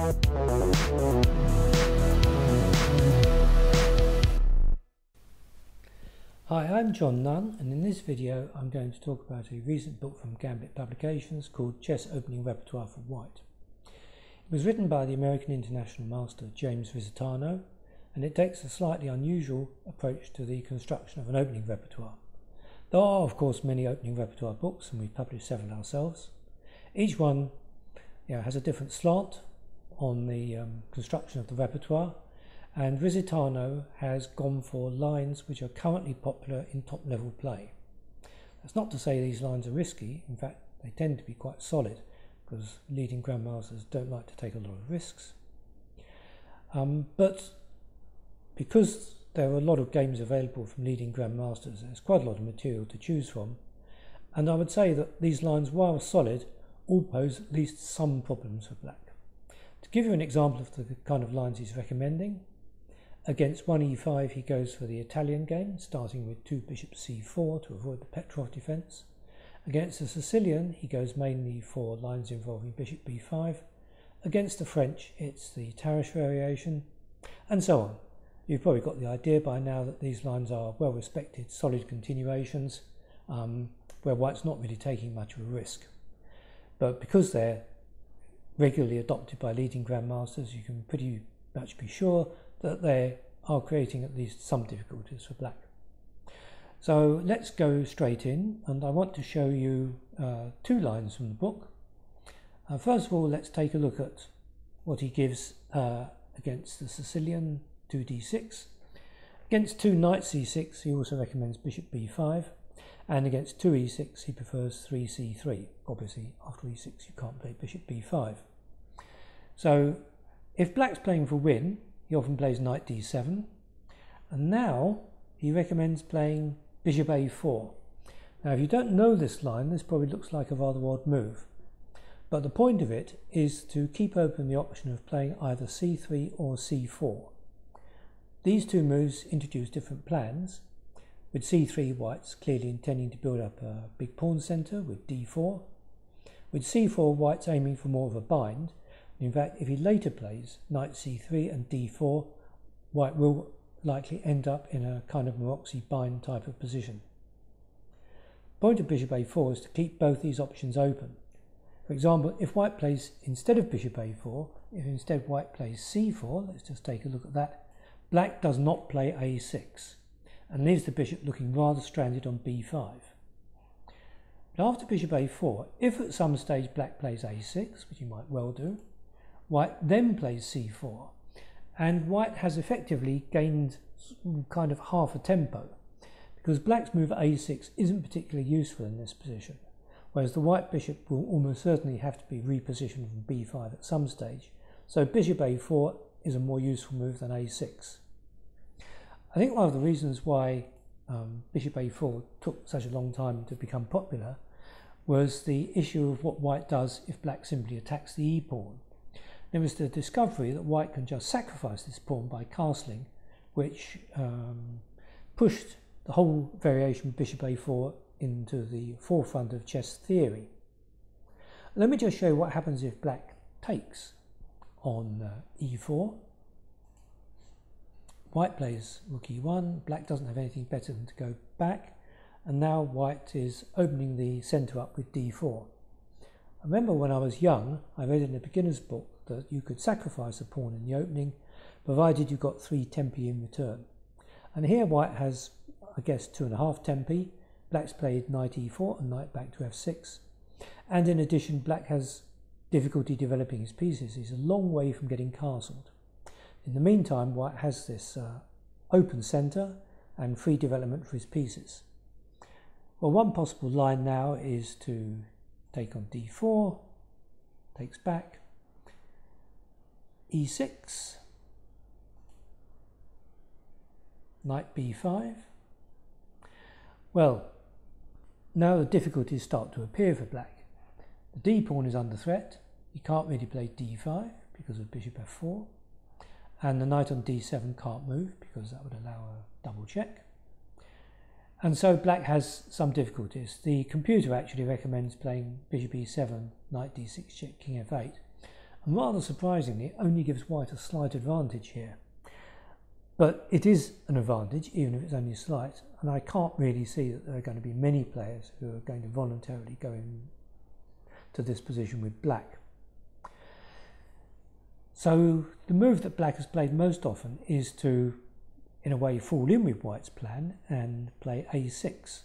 Hi, I'm John Nunn, and in this video I'm going to talk about a recent book from Gambit Publications called Chess Opening Repertoire for White. It was written by the American international master James Visitano, and it takes a slightly unusual approach to the construction of an opening repertoire. There are of course many opening repertoire books, and we've published several ourselves. Each one has a different slant on the construction of the repertoire, and Visitano has gone for lines which are currently popular in top level play. That's not to say these lines are risky. In fact, they tend to be quite solid because leading grandmasters don't like to take a lot of risks. But because there are a lot of games available from leading grandmasters, there's quite a lot of material to choose from, and I would say that these lines, while solid, all pose at least some problems for black. To give you an example of the kind of lines he's recommending, against 1e5 he goes for the Italian game, starting with 2 bishops c4 to avoid the Petrov defence. Against the Sicilian he goes mainly for lines involving bishop b5. Against the French it's the Tarrasch variation, and so on. You've probably got the idea by now that these lines are well respected, solid continuations, where white's not really taking much of a risk. But because they're regularly adopted by leading grandmasters, you can pretty much be sure that they are creating at least some difficulties for black. So let's go straight in, and I want to show you 2 lines from the book. First of all, let's take a look at what he gives against the Sicilian 2d6. Against 2 knight c6 he also recommends bishop b5, and against 2 e6 he prefers 3c3. Obviously after e6 you can't play bishop b5. So if black's playing for win, he often plays knight d7, and now he recommends playing bishop a4. Now if you don't know this line, this probably looks like a rather odd move, but the point of it is to keep open the option of playing either c3 or c4. These 2 moves introduce different plans, with c3 white's clearly intending to build up a big pawn centre with d4. With c4 white's aiming for more of a bind. In fact, if he later plays knight c3 and d4, white will likely end up in a kind of Maroczy bind type of position. The point of bishop a4 is to keep both these options open. For example, if white plays instead of bishop a4, if instead white plays c4, let's just take a look at that, black does not play a6 and leaves the bishop looking rather stranded on b5. But after bishop a4, if at some stage black plays a6, which he might well do, white then plays c4, and white has effectively gained kind of half a tempo, because black's move a6 isn't particularly useful in this position, whereas the white bishop will almost certainly have to be repositioned from b5 at some stage, so bishop a4 is a more useful move than a6. I think one of the reasons why bishop a4 took such a long time to become popular was the issue of what white does if black simply attacks the e-pawn. There was the discovery that white can just sacrifice this pawn by castling, which pushed the whole variation of bishop a4 into the forefront of chess theory. Let me just show you what happens if black takes on e4. White plays rook e1, black doesn't have anything better than to go back, and now white is opening the centre up with d4. I remember when I was young, I read in a beginner's book that you could sacrifice a pawn in the opening, provided you got 3 tempi in return. And here white has, I guess, 2.5 tempi. Black's played knight e4 and knight back to f6. And in addition, black has difficulty developing his pieces. He's a long way from getting castled. In the meantime, white has this open centre and free development for his pieces. Well, one possible line now is to take on d4, takes back, e6, knight b5. Well, now the difficulties start to appear for black. The d-pawn is under threat. He can't really play d5 because of bishop f4, and the knight on d7 can't move because that would allow a double check. And so black has some difficulties. The computer actually recommends playing bishop e7, knight d6 check, king f8. And rather surprisingly, it only gives white a slight advantage here. But it is an advantage, even if it's only slight, and I can't really see that there are going to be many players who are going to voluntarily go into this position with black. So the move that black has played most often is to, in a way, fall in with white's plan and play a6.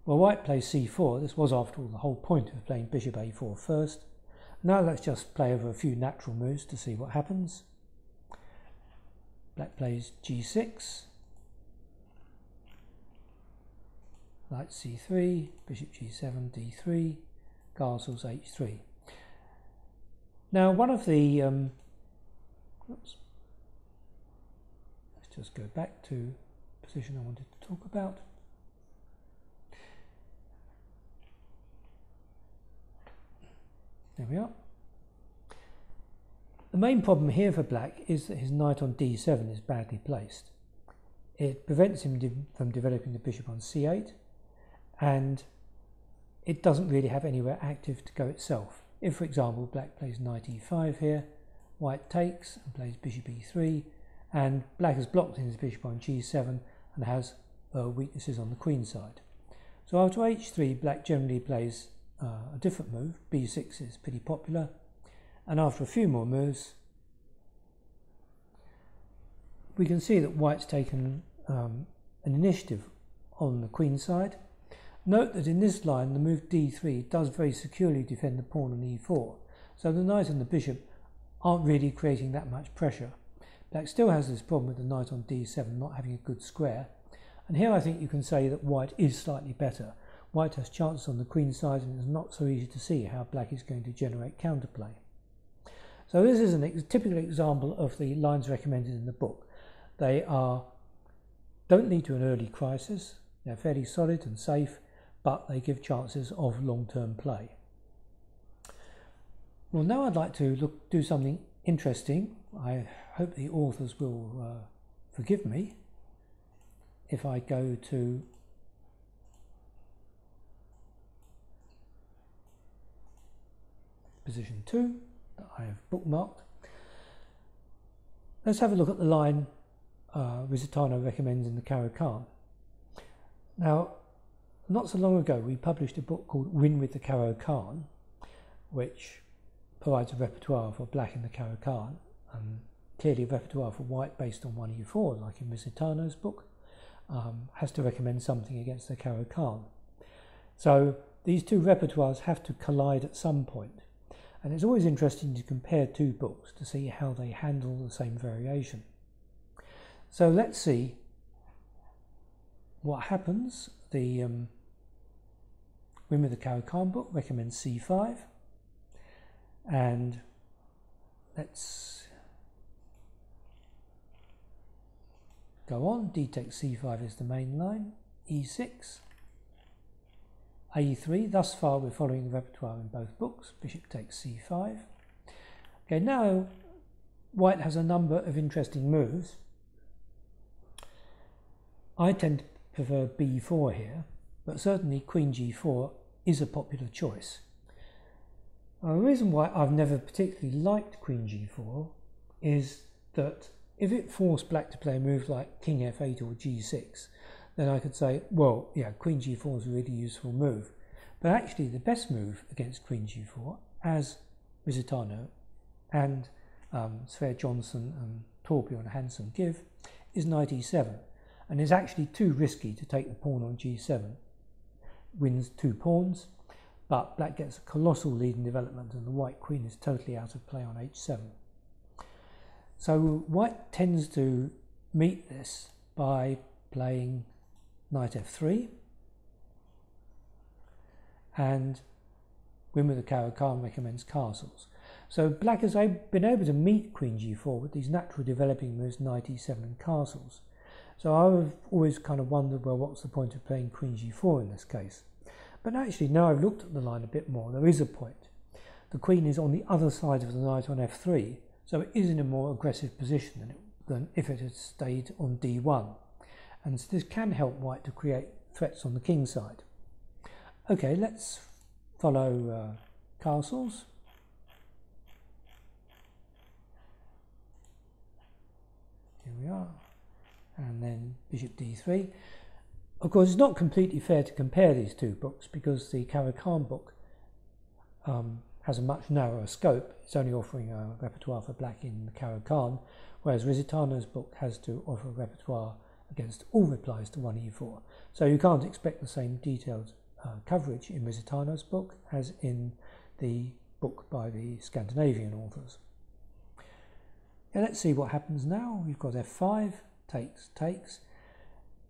Well, white plays c4. This was, after all, the whole point of playing bishop a4 first. Now let's just play over a few natural moves to see what happens. Black plays g6, knight c3, bishop g7, d3, castles h3. Now one of the, let's just go back to the position I wanted to talk about. There we are. The main problem here for black is that his knight on d7 is badly placed. It prevents him from developing the bishop on c8, and it doesn't really have anywhere active to go itself. If, for example, black plays knight e5 here, white takes and plays bishop e3, and black has blocked his bishop on g7 and has weaknesses on the queen side. So after h3, black generally plays a different move. b6 is pretty popular, and after a few more moves we can see that white's taken an initiative on the queen side. Note that in this line the move d3 does very securely defend the pawn on e4, so the knight and the bishop aren't really creating that much pressure. Black still has this problem with the knight on d7 not having a good square, and here I think you can say that white is slightly better. White has chances on the queen side, and it's not so easy to see how black is going to generate counterplay. So this is a typical example of the lines recommended in the book. They don't lead to an early crisis, they're fairly solid and safe, but they give chances of long-term play. Well, now I'd like to do something interesting. I hope the authors will forgive me if I go to position 2 that I have bookmarked. Let's have a look at the line Visitano recommends in the Caro-Kann. Now, not so long ago we published a book called Win with the Caro-Kann, which provides a repertoire for black in the Caro-Kann, and clearly a repertoire for white based on 1e4, like in Visitano's book, has to recommend something against the Caro-Kann. So these two repertoires have to collide at some point. And it's always interesting to compare two books to see how they handle the same variation. So let's see what happens. The Win with the Caro-Kann book recommends c5, and let's go on. D takes c5 is the main line, e6, a3. Thus far we're following the repertoire in both books. Bishop takes c5. Okay, now white has a number of interesting moves. I tend to prefer b4 here, but certainly queen g4 is a popular choice. Now, the reason why I've never particularly liked queen g4 is that if it forced black to play a move like king f8 or g6, then I could say, well, yeah, queen g4 is a really useful move. But actually the best move against queen g4, as Visitano and Sverre Johnson and Torbjorn Hansen give, is knight e7. And it's actually too risky to take the pawn on g7. Wins 2 pawns, but black gets a colossal lead in development and the white queen is totally out of play on h7. So white tends to meet this by playing knight f3, and Win with the Caro-Kann recommends castles. So black has been able to meet queen g4 with these natural developing moves knight e7 and castles. So I've always kind of wondered, well, what's the point of playing queen g4 in this case? But actually, now I've looked at the line a bit more, there is a point. The queen is on the other side of the knight on f3, so it is in a more aggressive position than if it had stayed on d1. And so this can help white to create threats on the king side. Okay, let's follow castles. Here we are. And then bishop d3. Of course, it's not completely fair to compare these two books because the Caro-Kann book has a much narrower scope. It's only offering a repertoire for black in the Caro-Kann, whereas Lusitano's book has to offer a repertoire against all replies to 1e4. So you can't expect the same detailed coverage in Lusitano's book as in the book by the Scandinavian authors. Okay, let's see what happens now. We've got f5, takes.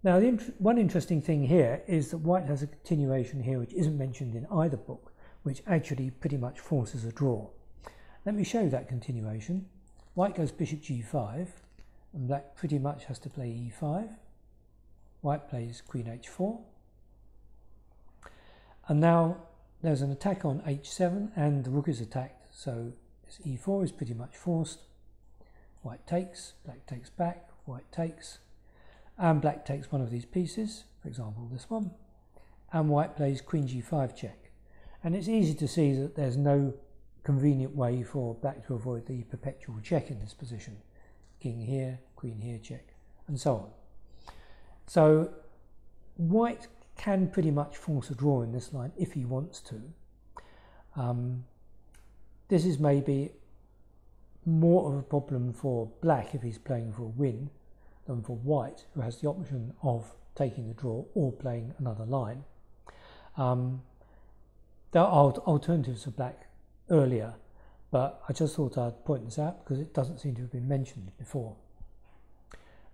Now, one interesting thing here is that white has a continuation here which isn't mentioned in either book, which actually pretty much forces a draw. Let me show you that continuation. White goes bishop g5, and black pretty much has to play e5. White plays queen h4. And now there's an attack on h7, and the rook is attacked, so this e4 is pretty much forced. White takes, black takes back, white takes, and black takes one of these pieces, for example this one, and white plays queen g5 check. And it's easy to see that there's no convenient way for black to avoid the perpetual check in this position. King here, queen here check, and so on. So white can pretty much force a draw in this line if he wants to. This is maybe more of a problem for black if he's playing for a win than for white, who has the option of taking the draw or playing another line. There are alternatives for black earlier, but I just thought I'd point this out because it doesn't seem to have been mentioned before.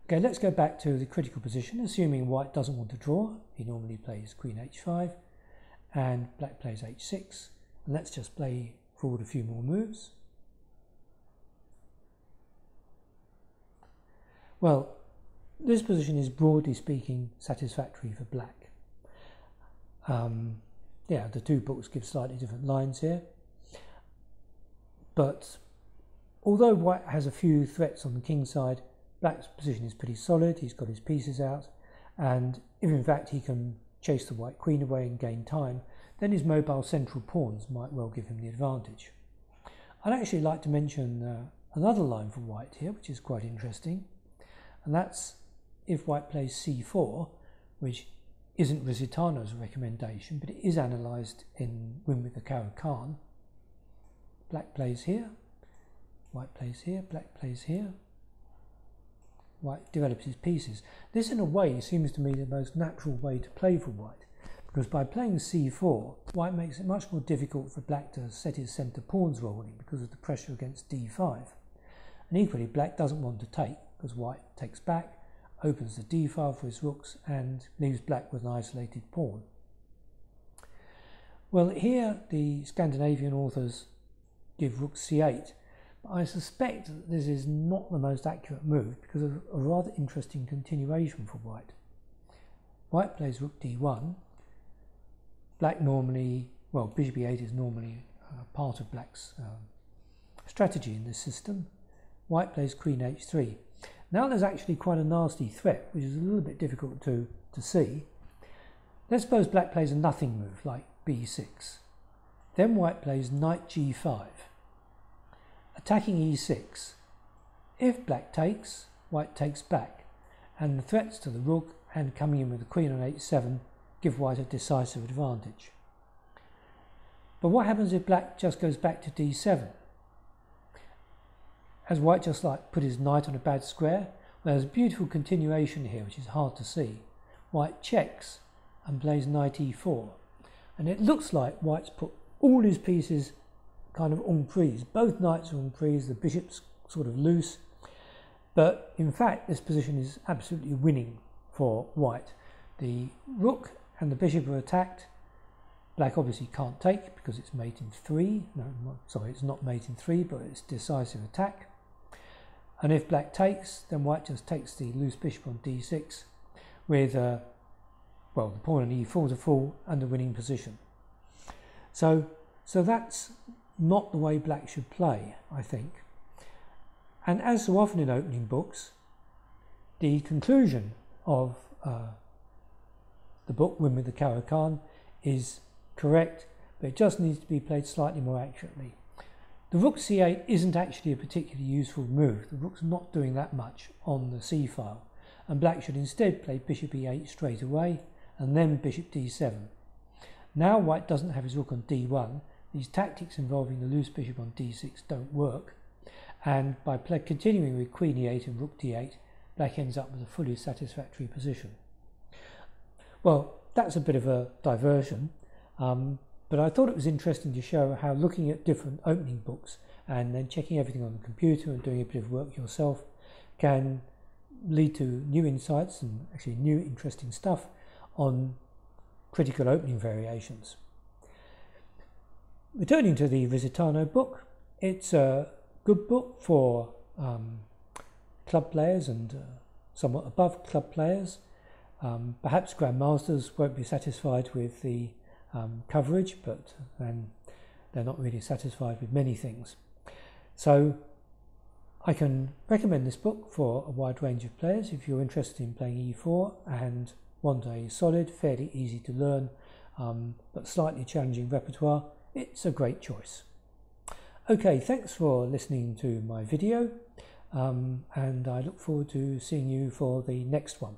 Okay, let's go back to the critical position. Assuming white doesn't want to draw, he normally plays queen h5 and black plays h6. And let's just play forward a few more moves. Well, this position is broadly speaking satisfactory for black. Yeah, the two books give slightly different lines here. But although white has a few threats on the king side, black's position is pretty solid. He's got his pieces out, and if in fact he can chase the white queen away and gain time, then his mobile central pawns might well give him the advantage. I'd actually like to mention another line for white here, which is quite interesting, and that's if white plays c4, which isn't Lusitano's recommendation, but it is analysed in Win with the Caro-Kann. Black plays here, white plays here, black plays here. White develops his pieces. This in a way seems to me the most natural way to play for white, because by playing c4, white makes it much more difficult for black to set his centre pawns rolling because of the pressure against d5. And equally, black doesn't want to take, because white takes back, opens the d file for his rooks and leaves black with an isolated pawn. Well, here the Scandinavian authors give rook c8, but I suspect that this is not the most accurate move because of a rather interesting continuation for white. White plays rook d1. Black normally, well, bishop e8 is normally part of black's strategy in this system. White plays queen h3. Now there's actually quite a nasty threat, which is a little bit difficult to see. Let's suppose black plays a nothing move, like b6. Then white plays knight g5, attacking e6. If black takes, white takes back, and the threats to the rook and coming in with the queen on h7 give white a decisive advantage. But what happens if black just goes back to d7? Has white just like put his knight on a bad square? Well, there's a beautiful continuation here which is hard to see. White checks and plays knight e4, and it looks like white's put all his pieces kind of en prise. Both knights are en prise, the bishop's sort of loose, but in fact this position is absolutely winning for white. The rook and the bishop are attacked. Black obviously can't take because it's mate in 3. No, sorry, it's not mate in 3, but it's decisive attack. And if black takes, then white just takes the loose bishop on d6 with, well, the pawn on e4 to fall and the winning position. So that's not the way black should play, I think. And as so often in opening books, the conclusion of the book Win with the Caro-Kann is correct, but it just needs to be played slightly more accurately. The rook c8 isn't actually a particularly useful move. The rook's not doing that much on the c file, and black should instead play bishop e8 straight away and then bishop d7. Now white doesn't have his rook on d1, these tactics involving the loose bishop on d6 don't work, and by continuing with queen e8 and rook d8, black ends up with a fully satisfactory position. Well, that's a bit of a diversion, but I thought it was interesting to show how looking at different opening books and then checking everything on the computer and doing a bit of work yourself can lead to new insights and actually new interesting stuff on critical opening variations. Returning to the Visitano book, it's a good book for club players and somewhat above club players. Perhaps grandmasters won't be satisfied with the coverage, but then they're not really satisfied with many things. So I can recommend this book for a wide range of players. If you're interested in playing e4 and want a solid, fairly easy to learn, but slightly challenging repertoire, it's a great choice. Okay, thanks for listening to my video, and I look forward to seeing you for the next one.